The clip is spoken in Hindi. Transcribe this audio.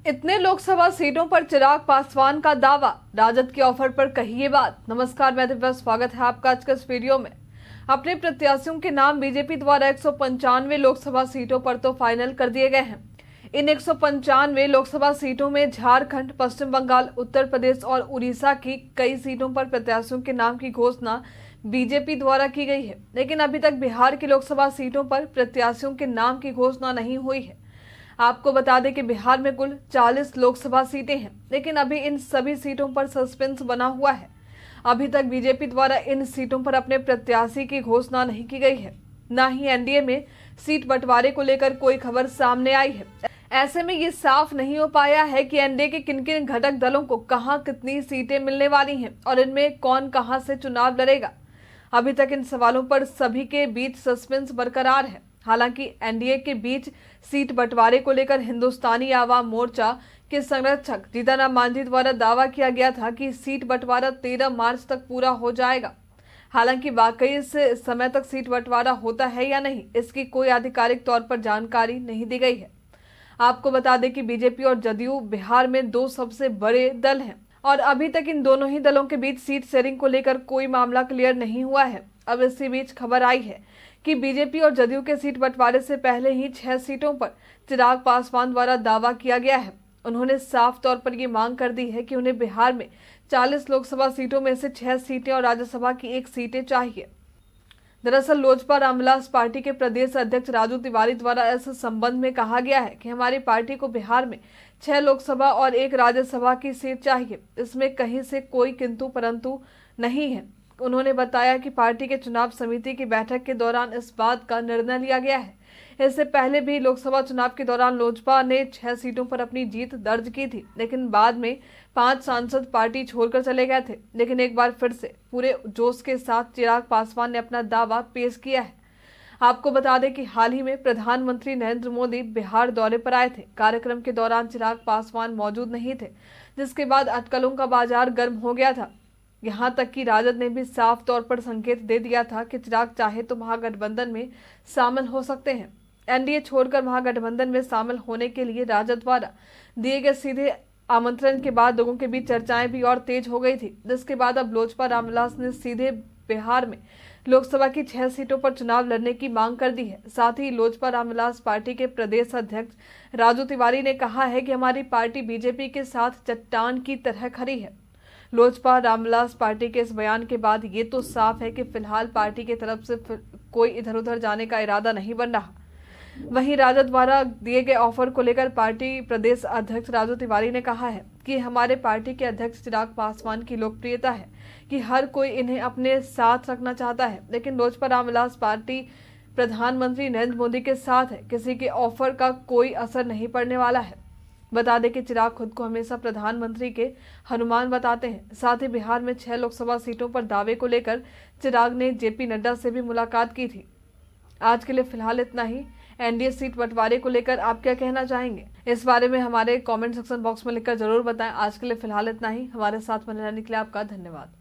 इतने लोकसभा सीटों पर चिराग पासवान का दावा, राजद के ऑफर पर कही ये बात। नमस्कार, मैं दिव्या, स्वागत है आपका आज के इस वीडियो में। अपने प्रत्याशियों के नाम बीजेपी द्वारा 195 लोकसभा सीटों पर तो फाइनल कर दिए गए हैं। इन 195 लोकसभा सीटों में झारखंड, पश्चिम बंगाल, उत्तर प्रदेश और उड़ीसा की कई सीटों पर प्रत्याशियों के नाम की घोषणा बीजेपी द्वारा की गई है, लेकिन अभी तक बिहार की लोकसभा सीटों पर प्रत्याशियों के नाम की घोषणा नहीं हुई है। आपको बता दें कि बिहार में कुल 40 लोकसभा सीटें हैं, लेकिन अभी इन सभी सीटों पर सस्पेंस बना हुआ है। अभी तक बीजेपी द्वारा इन सीटों पर अपने प्रत्याशी की घोषणा नहीं की गई है, न ही एनडीए में सीट बंटवारे को लेकर कोई खबर सामने आई है। ऐसे में ये साफ नहीं हो पाया है कि एनडीए के किन किन घटक दलों को कहां कितनी सीटें मिलने वाली हैं और इनमें कौन कहां से चुनाव लड़ेगा। अभी तक इन सवालों पर सभी के बीच सस्पेंस बरकरार है। हालांकि एनडीए के बीच सीट बंटवारे को लेकर हिंदुस्तानी आवाम मोर्चा के संरक्षक जीतन मांझी द्वारा दावा किया गया था कि सीट बंटवारा 13 मार्च तक पूरा हो जाएगा। हालांकि वाकई इस समय तक सीट बंटवारा होता है या नहीं, इसकी कोई आधिकारिक तौर पर जानकारी नहीं दी गई है। आपको बता दें कि बीजेपी और जदयू बिहार में दो सबसे बड़े दल हैं और अभी तक इन दोनों ही दलों के बीच सीट शेयरिंग को लेकर कोई मामला क्लियर नहीं हुआ है। अब इसी बीच खबर आई है कि बीजेपी और जदयू के सीट बंटवारे से पहले ही 6 सीटों पर चिराग पासवान द्वारा दावा किया गया है। उन्होंने साफ तौर पर ये मांग कर दी है कि उन्हें बिहार में 40 लोकसभा सीटों में से 6 सीटें और राज्यसभा की 1 सीटें चाहिए। दरअसल लोजपा रामविलास पार्टी के प्रदेश अध्यक्ष राजू तिवारी द्वारा इस संबंध में कहा गया है कि हमारी पार्टी को बिहार में 6 लोकसभा और 1 राज्यसभा की सीट चाहिए। इसमें कहीं से कोई किंतु परंतु नहीं है। उन्होंने बताया कि पार्टी के चुनाव समिति की बैठक के दौरान इस बात का निर्णय लिया गया है। इससे पहले भी लोकसभा चुनाव के दौरान लोजपा ने 6 सीटों पर अपनी जीत दर्ज की थी, लेकिन बाद में 5 सांसद पार्टी छोड़कर चले गए थे। लेकिन एक बार फिर से पूरे जोश के साथ चिराग पासवान ने अपना दावा पेश किया है। आपको बता दें कि हाल ही में प्रधानमंत्री नरेंद्र मोदी बिहार दौरे पर आए थे। कार्यक्रम के दौरान चिराग पासवान मौजूद नहीं थे, जिसके बाद अटकलों का बाजार गर्म हो गया था। यहाँ तक कि राजद ने भी साफ तौर पर संकेत दे दिया था कि चिराग चाहे तो महागठबंधन में शामिल हो सकते हैं। एनडीए छोड़कर महागठबंधन में शामिल होने के लिए राजद द्वारा दिए गए सीधे आमंत्रण के बाद लोगों के बीच चर्चाएं भी और तेज हो गई थी, जिसके बाद अब लोजपा रामविलास ने सीधे बिहार में लोकसभा की 6 सीटों पर चुनाव लड़ने की मांग कर दी है। साथ ही लोजपा रामविलास पार्टी के प्रदेश अध्यक्ष राजू तिवारी ने कहा है कि हमारी पार्टी बीजेपी के साथ चट्टान की तरह खड़ी है। लोजपा रामविलास पार्टी के इस बयान के बाद ये तो साफ है कि फिलहाल पार्टी की तरफ से कोई इधर उधर जाने का इरादा नहीं बन रहा। वहीं राजद द्वारा दिए गए ऑफर को लेकर पार्टी प्रदेश अध्यक्ष राजू तिवारी ने कहा है कि हमारे पार्टी के अध्यक्ष चिराग पासवान की लोकप्रियता है कि हर कोई इन्हें अपने साथ रखना चाहता है, लेकिन लोजपा रामविलास पार्टी प्रधानमंत्री नरेंद्र मोदी के साथ है। किसी के ऑफर का कोई असर नहीं पड़ने वाला है। बता दें कि चिराग खुद को हमेशा प्रधानमंत्री के हनुमान बताते हैं। साथ ही बिहार में 6 लोकसभा सीटों पर दावे को लेकर चिराग ने जेपी नड्डा से भी मुलाकात की थी। आज के लिए फिलहाल इतना ही। एनडीए सीट बंटवारे को लेकर आप क्या कहना चाहेंगे, इस बारे में हमारे कमेंट सेक्शन बॉक्स में लिखकर जरूर बताएं। आज के लिए फिलहाल इतना ही। हमारे साथ बने रहने के लिए आपका धन्यवाद।